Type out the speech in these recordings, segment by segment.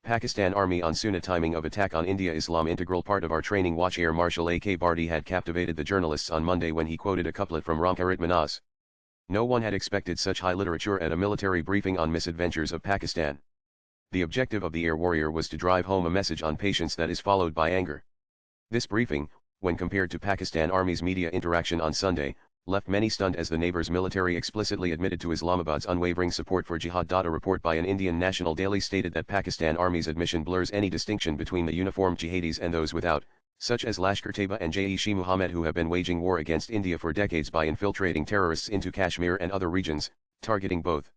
Pakistan Army on Sunnah timing of attack on India Islam integral part of our training. Watch. Air Marshal A.K. Bharti had captivated the journalists on Monday when he quoted a couplet from Ramcharit Manas. No one had expected such high literature at a military briefing on misadventures of Pakistan. The objective of the air warrior was to drive home a message on patience that is followed by anger. This briefing, when compared to Pakistan Army's media interaction on Sunday, left many stunned as the neighbor's military explicitly admitted to Islamabad's unwavering support for jihad. A report by an Indian national daily stated that Pakistan Army's admission blurs any distinction between the uniformed jihadis and those without, such as Lashkar-Taiba and Jaish-e-Muhammad, who have been waging war against India for decades by infiltrating terrorists into Kashmir and other regions, targeting both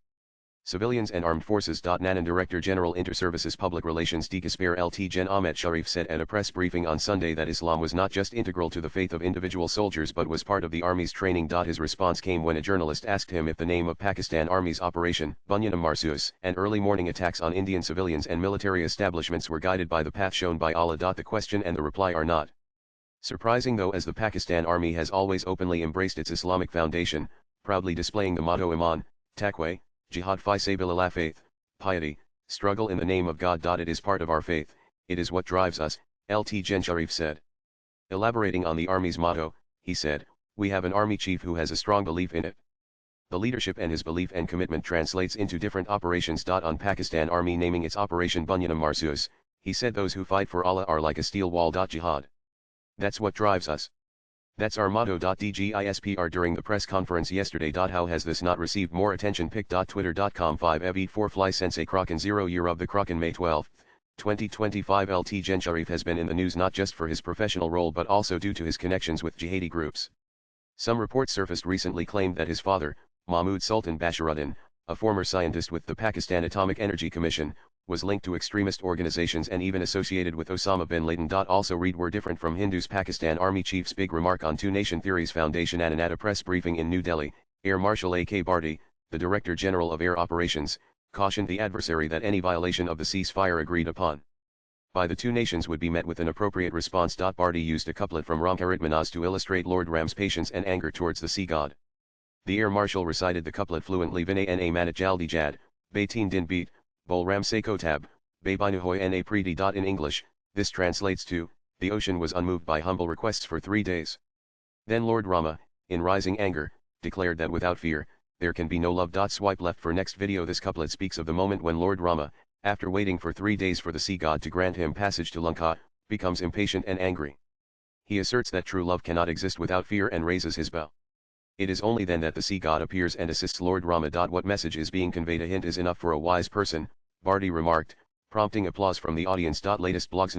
civilians and armed forces. NANAN Director General Inter-Services Public Relations Dikasper Lt Gen Ahmet Sharif said at a press briefing on Sunday that Islam was not just integral to the faith of individual soldiers but was part of the Army's training. His response came when a journalist asked him if the name of Pakistan Army's Operation Bunyan Marsus and early morning attacks on Indian civilians and military establishments were guided by the path shown by Allah. The question and the reply are not surprising though, as the Pakistan Army has always openly embraced its Islamic foundation, proudly displaying the motto Iman, Taqwa, Jihad fi sabilillah, faith, piety, struggle in the name of God. It is part of our faith, it is what drives us, Lt Gen Sharif said. Elaborating on the Army's motto, he said, "We have an Army chief who has a strong belief in it. The leadership and his belief and commitment translates into different operations." On Pakistan Army naming its Operation Bunyan Marsus, he said, "Those who fight for Allah are like a steel wall. Jihad. That's what drives us. That's our motto." DGISPR during the press conference yesterday. How has this not received more attention? Pic. Twitter.com 5 Ev 4 Fly Sensei Kraken 0 Year of the Kraken May 12, 2025. Lt Gen Sharif has been in the news not just for his professional role but also due to his connections with jihadi groups. Some reports surfaced recently claimed that his father, Mahmood Sultan Basharuddin, a former scientist with the Pakistan Atomic Energy Commission, was linked to extremist organizations and even associated with Osama bin Laden. Also read were different from Hindus. Pakistan Army Chief's big remark on two-nation theories foundation. And at a press briefing in New Delhi, Air Marshal A.K. Bharti, the Director General of Air Operations, cautioned the adversary that any violation of the ceasefire agreed upon by the two nations would be met with an appropriate response. Bharti used a couplet from Ramcharit Manas to illustrate Lord Ram's patience and anger towards the sea god. The Air Marshal recited the couplet fluently. Vinay na manat jaldi jad, Baitin din beat, Bol Ram se kotab, Babinuhoy na preeti. In English, this translates to, "The ocean was unmoved by humble requests for 3 days. Then Lord Rama, in rising anger, declared that without fear, there can be no love." Swipe left for next video. This couplet speaks of the moment when Lord Rama, after waiting for 3 days for the sea god to grant him passage to Lanka, becomes impatient and angry. He asserts that true love cannot exist without fear and raises his bow. It is only then that the sea god appears and assists Lord Rama. What message is being conveyed? A hint is enough for a wise person, Bharti remarked, prompting applause from the audience. Latest blogs.